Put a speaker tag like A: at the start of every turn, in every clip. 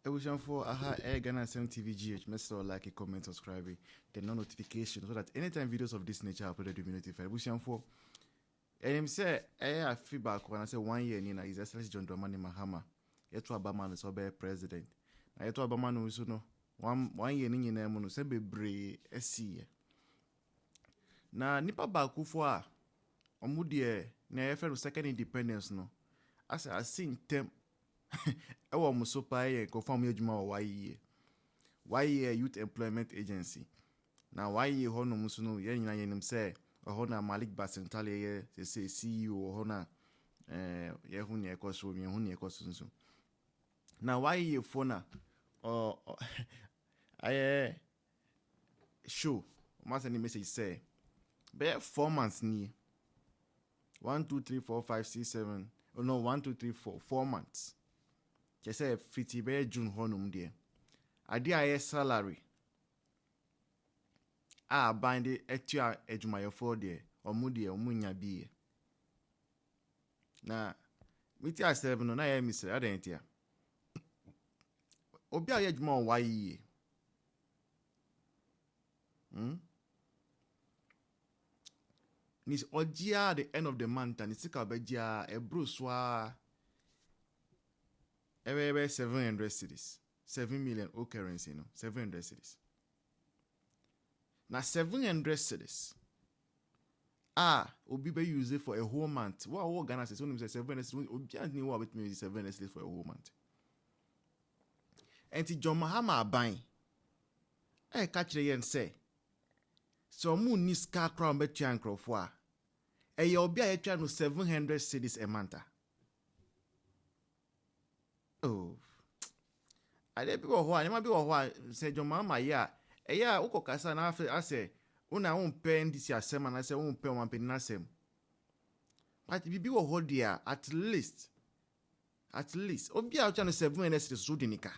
A: Evolution for aha Ghana 7 TVGH. Make sure like, comment, subscribe, then no notification so that anytime videos of this nature are uploaded, you'll be notified. Evolution for and him say I feedback when I say 1 year Nina is Excellency John Dramani Mahama. Yet to Obama is obey president. Now yet to Obama no so no 1 year Nina mono se be bre esi. Na nipa baku for a omudie na yefe second independence no. As I seen them ewa musopa ye confirm yejuma wa YEA. YEA Youth Employment Agency. Na YEA ho no muso no ye nyina yenim se ho na Malik Basintale ye se CEO ho na ye hu ne ekoso mi hu ne ekoso nso. Na YEA fo na aye show must any message say be 4 months ni 1 2 3 4 5 6 7 oh no 1 2 3 4 4 months. Just say 50 be June honum there. Ade aye salary. Bind the etua ejuma for there. Omu there omu nya bi. Na miti a7 no na ye mi say adentia. Obi aye ejuma YEA. Nis ojia at the end of the month and sika bejia e bruswa 700 cities. 7 million o currency, no? 700 cities. Now 700 cities. Obi be use it for a whole month. What Ghana says when say 700 cities, Obi and know what means 700 cities for a whole month. And ti John Mahama buying. Catch the yen say. So moon ni scar crown bet chancro for. You'll be a try no 700 cities a month. Oh, I did people who I never be who say John Mama, yeah, Uko Casa after I say, Una won't pay this year, and I say, won't pay 1 penny nasem. But if you be who dear, at least, Obi out on 7 cities, Sudinica.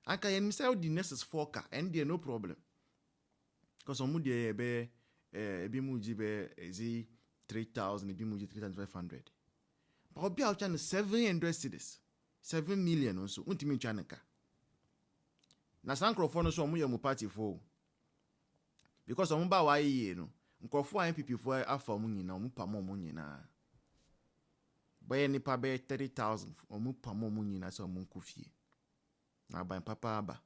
A: I can sell the necessary 4 car, and there no problem. Because on Moody be Bimuji be 3,000, Bimuji 3,500. But Obi out on 700 cities, 7 million or so. Untimi chaneka. Na sankro no so omu ye mu party for. Because omu ba YEA no. Nkofo MPP for afa omu nyina, omu pa omu nyina. Boye nipa be 30,000, omu pa omu nyina so omu nkufie. Na ban papa aba.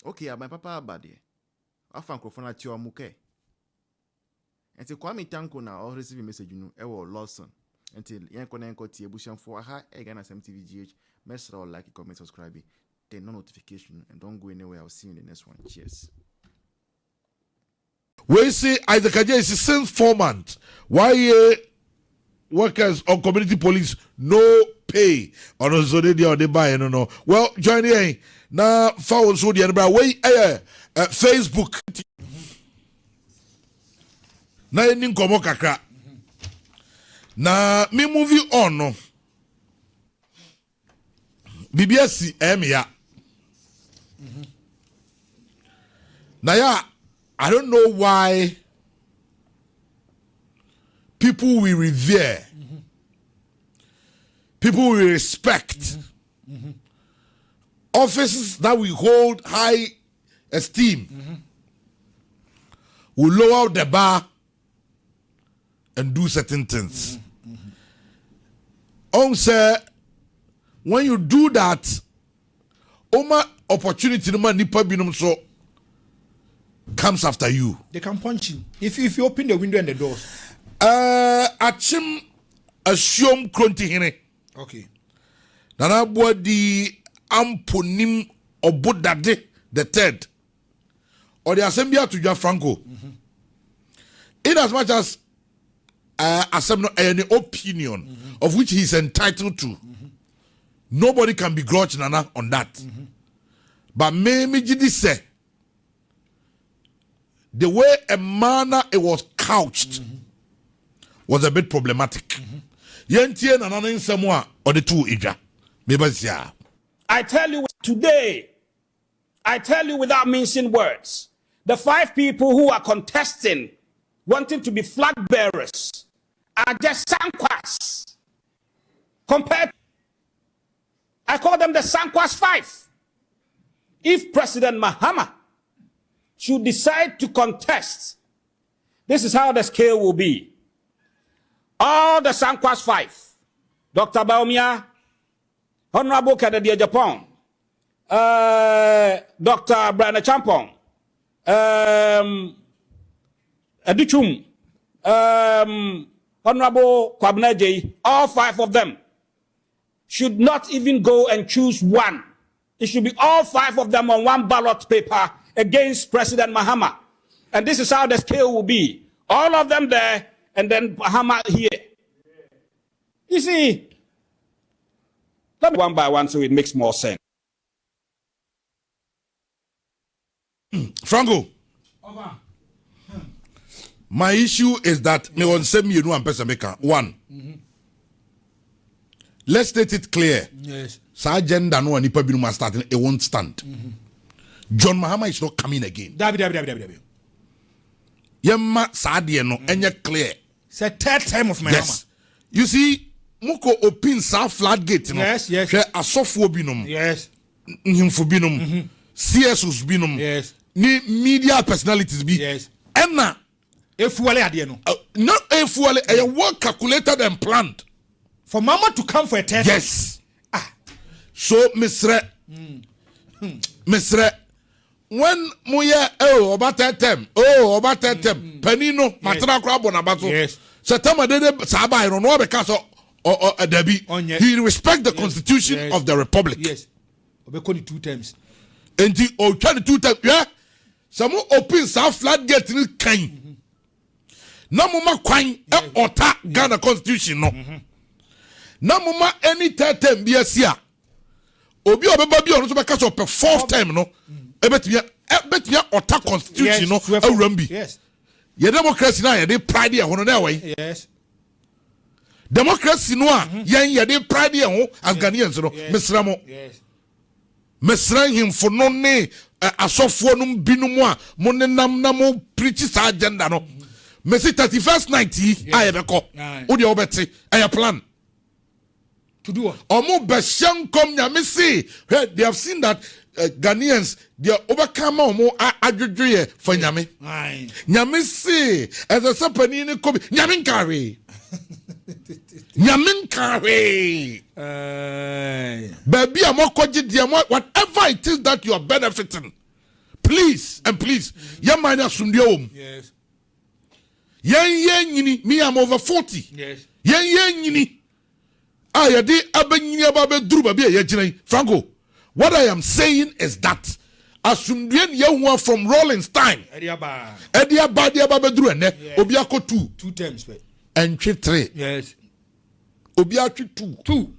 A: Okay, aban papa aba de. Afa nkofo na ti omu ke. Until Kwame Tanko na or receive a message you know Lawson. Until yanko tie bushan for aha Ghana TVGH. Make sure like, comment, subscribe, turn on notification, and don't go anywhere. I'll see you in the next one. Cheers.
B: We see Isaac Aja is since 4 months. YEA workers on community police no pay on a zone or they buy no. Well, join here now. Follow so the other way Facebook. Na ending komo kakra. Na me movie on no. BBS ya. Na ya, I don't know why people we revere, people we respect, offices that we hold high esteem, will lower the bar and do certain things. Sir, when you do that, opportunity no man nipa binum so comes after you.
C: They can punch you if you open the window and the doors.
B: Achim assume kronti hene.
C: Okay.
B: Nana body amponim obodade the third or the assembly to John Franco. In as much as assembly any opinion of which he is entitled to, nobody can begrudge Nana on that. But maybe say the way a manner it was couched was a bit problematic. Yentie Nana in someone or the two ija. Maybe yeah.
D: I tell you today, I tell you without mincing words, the 5 people who are contesting, wanting to be flag bearers, are just sankwas compared call them the Sankwas 5. If President Mahama should decide to contest, this is how the scale will be. All the Sankwas 5, Dr. Baumia, Honorable Kennedy Japan, Dr. Brian Champong, Adichum, Honorable Kwabneji, all 5 of them should not even go and choose one. It should be all 5 of them on one ballot paper against President Mahama. And this is how the scale will be. All of them there, and then Mahama here. You see, let me one by one so it makes more sense.
B: Franco, my issue is that me on send me you know and person maker. One, let's state it clear.
C: Yes.
B: Sa agenda no anipa bi no must start it won't stand. John Mahama is not coming again.
C: Dabi.
B: Yemma sa de no enye clear.
C: It's a third time of Mahama.
B: Yes. You see, muko open sa floodgate no.
C: Yes.
B: Hwe asofo binom.
C: Yes.
B: Nhimfo binom. CSOs binom.
C: Yes.
B: Ni media personalities bi.
C: Yes.
B: Enna
C: Efuale ade no.
B: not efuale, a well calculated and planned.
C: For Mama to come for a test.
B: Yes. So, Mr. When Muya, about that time, Penino, Matana Crab on Abato,
C: yes.
B: Satama de Saba, I don't know because of Debbie. He respect the constitution of the republic.
C: Yes. Obekoni 2 times.
B: And he tried 2 times, yeah. Some open South flat get in kind. No mama quine or ta Ghana constitution, no. No mama any third time, be a seer. Obi obebabi ono so beka so per 4th time no ebetia ota constitution no awrambi
C: yes
B: ye democracy na ye dey pride ye hono na wey
C: yes
B: democracy no a ye dey pride ye ho as Ghanaians no mesra mo
C: yes
B: mesra himfo no ne asofo no binum a mo ne nam na mo preach sa agenda no mesi 31st night aye beko wo de obeti aye plan
C: to do what?
B: Omo beshan kom nyame say they have seen that Ghanaians they overcome omo adwodwe for nyame. Nyame say as a sapani ne kom nyame nkare. Nyame nkare. Baby amokoji dia whatever it is that you are benefiting. Please and please yamanya sundio.
C: Yes.
B: Yen nyini me am over 40.
C: Yes.
B: Yen nyini Franco, what I am saying is that Asumdien Yahua from Rollins time. Edia Badia Babedru and Obiako
C: 2 times.
B: Entry 3.
C: Yes.
B: Obiaki 2.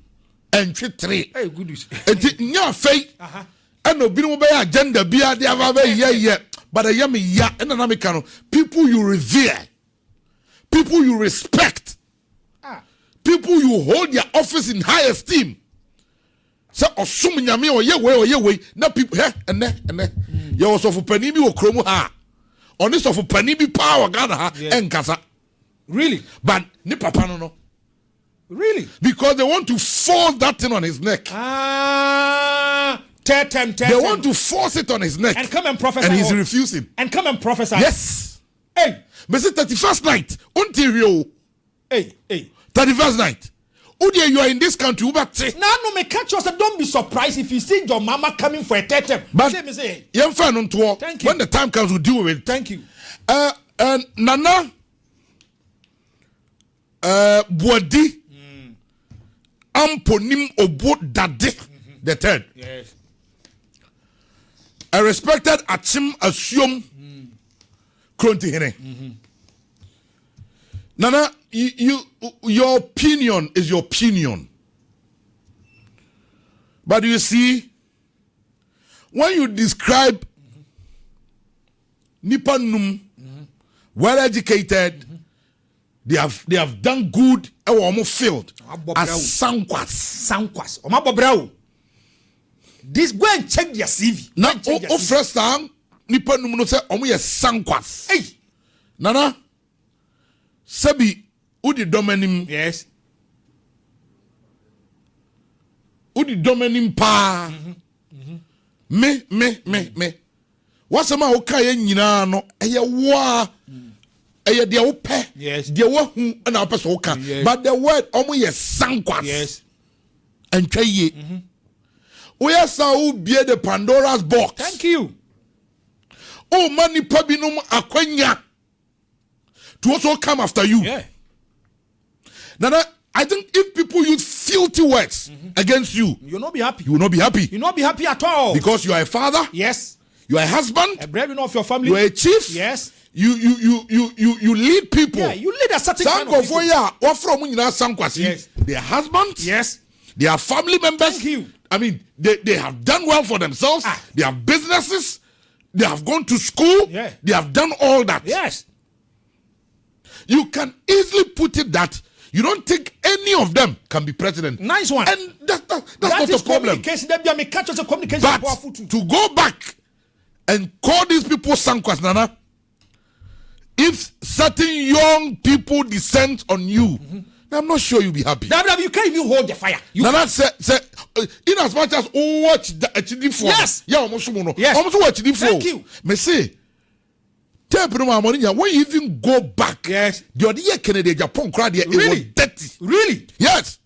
B: Entry 3.
C: Hey, goodness.
B: And nya faith. And Obino Bay agenda Bia de Avave, but a yummy ya and an Americano. People you revere, people you respect. People you hold their office in high esteem. So assume nyame or ye way. Na people and you also for panibi or chromo ha. On this of panibi power Ghana ha and kasa.
C: Really?
B: But ni papa no.
C: Really?
B: Because they want to force that thing on his neck. They want to force it on his neck.
C: And come and prophesy.
B: And he's refusing.
C: And come and prophesy.
B: Yes.
C: Hey.
B: But it's 31st night. Until you.
C: Hey.
B: 31st night. Udia, you are in this country.
C: No, me catch us. Don't be surprised if you see your mama coming for a third time.
B: But
C: say,
B: thank you. When the time comes, we'll deal with it.
C: Thank you.
B: Nana Bwadi Amponim Obo Dade the third.
C: Yes.
B: A respected Achim Assume Kronti Hene. Nana, your opinion is your opinion. But you see, when you describe Nipanum, well educated, they have done good and almost failed as Sankwas.
C: This go and check their CV.
B: Now, first time Nipanum no say omo Sankwas.
C: Hey,
B: Nana. Sabi, udi domenim.
C: Yes.
B: udi domain pa me what's a man okay nyina no eye wa eye de wo pe de wo hu na person wo kan but the word omo ye sankwas
C: Yes.
B: and twaye we sa wo bie the Pandora's box.
C: Thank you.
B: Oh mani pabinum akwanya to also come after you.
C: Yeah.
B: Now I think if people use filthy words against you,
C: You'll not be happy.
B: you will not be happy.
C: You'll not be happy at all.
B: Because you are a father,
C: Yes.
B: you are a husband,
C: A breadwinner of your family.
B: you are a chief,
C: Yes.
B: you lead people.
C: Yeah, you lead a certain kind of people.
B: What from Sankwasi?
C: Yes.
B: They are husbands,
C: Yes.
B: they are family members.
C: Thank you.
B: I mean, they have done well for themselves, they have businesses, they have gone to school,
C: Yeah.
B: they have done all that.
C: Yes.
B: You can easily put it that you don't think any of them can be president.
C: Nice one.
B: And that's
C: That
B: not
C: is
B: a problem.
C: communication. That be a catch us a communication.
B: But
C: powerful too.
B: to go back and call these people Sankwas, Nana, if certain young people descend on you, I'm not sure you'll be happy.
C: You can't even hold the fire. You
B: Nana say in as much as watch the HD4.
C: Yes.
B: Yeah, almost no.
C: Yes.
B: Almost watch HD4.
C: Thank you.
B: Me say, when you even go back,
C: Yes.
B: the other Kennedy Japan crowd it was
C: Really?
B: dirty.
C: Really?
B: Yes.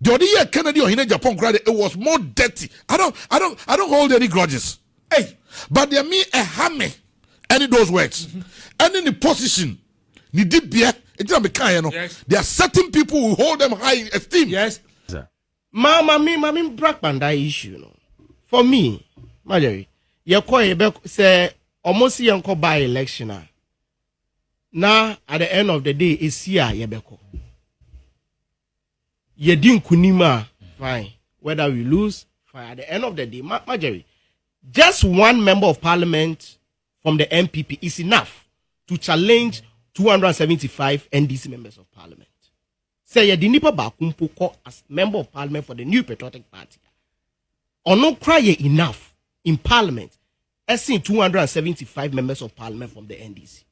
B: The other year Kennedy or in Japan crowd it was more dirty. I don't hold any grudges.
C: Hey.
B: But they me a hammer any those words. And in the position, ni dibia,
C: Yes.
B: there are certain people who hold them high in esteem.
C: Yes.
E: Mami black man that issue no. For me, Marjorie, you call say almost yanko by election. Now at the end of the day, it's here yebeko. Ye din kunima fine. Whether we lose, fine. At the end of the day, Marjorie, just one member of parliament from the MPP is enough to challenge 275 NDC members of parliament. Say ye dinipa bakumpo as member of parliament for the New Patriotic Party. Or no cry enough in parliament as seen 275 members of parliament from the NDC.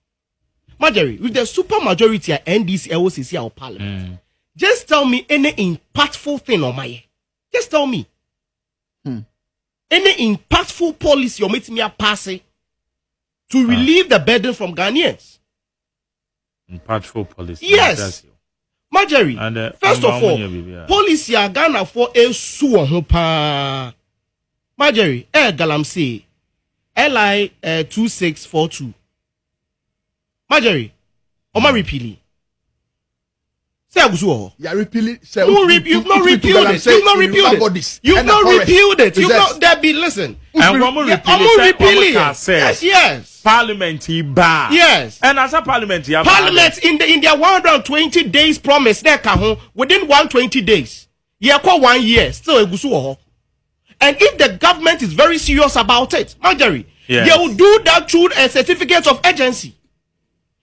E: Marjorie, with the super majority at NDC, LOCC, or parliament, just tell me any impactful thing on my. Just tell me. Any impactful policy you're making me a passing to relieve the burden from Ghanaians.
F: Impactful policy.
E: Yes. Marjorie,
F: And,
E: first of all, policy a Ghana for a suo pa. Marjorie, Galamsey, LI 2642. Marjorie, Oma repealing. Say Agusuo.
G: You are repealing.
E: You've not repealed it. You've not repealed it. You've not repealed it. You've not. There be listen.
F: And one more repealing.
E: Yes.
F: Parliamentary bar.
E: Yes.
F: And as a parliamentary,
E: Parliament in their 120 days promise there within 120 days. You call 1 year still Agusuo. And if the government is very serious about it, Marjorie, they will do that through a certificate of agency.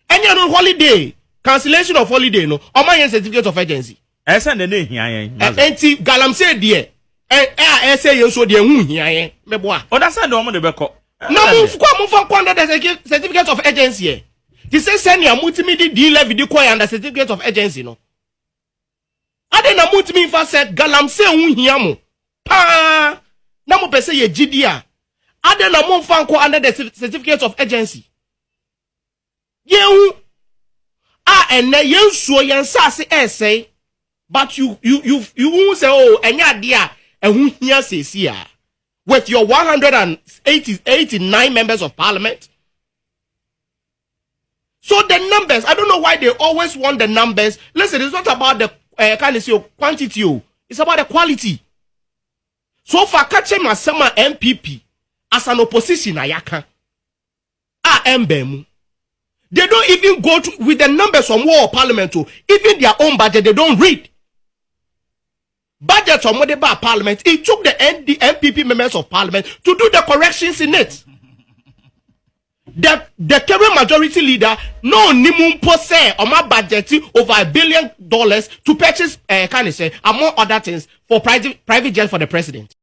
E: And you're on holiday. Cancellation of holiday, no. Or my certificate of agency.
F: I send the name here.
E: And Galam said, dear. And I say you so dear. Meboa.
F: Oh, that's not the one.
E: No, move for the certificate of agency. He says, send your multimedia deal video coin and the certificate of agency, no. I didn't know me for said Galam say, Hiamu. Pa. Namu pese ye GDA. I didn't know move under the certificate of agency. You. And you so yan sassy essay, but you won't say, oh, and ya dear, and who here says here with your 189 members of parliament. So the numbers, I don't know why they always want the numbers. Listen, it's not about the kind of quantity, it's about the quality. So for catching my summer MPP as an opposition, ayaka, mbemu. They don't even go to with the numbers from war parliament to even their own budget. They don't read budget from the parliament. It took the MPP members of parliament to do the corrections in it. The current majority leader no nimum pose on my budget over $1 billion to purchase among other things for private jet for the president.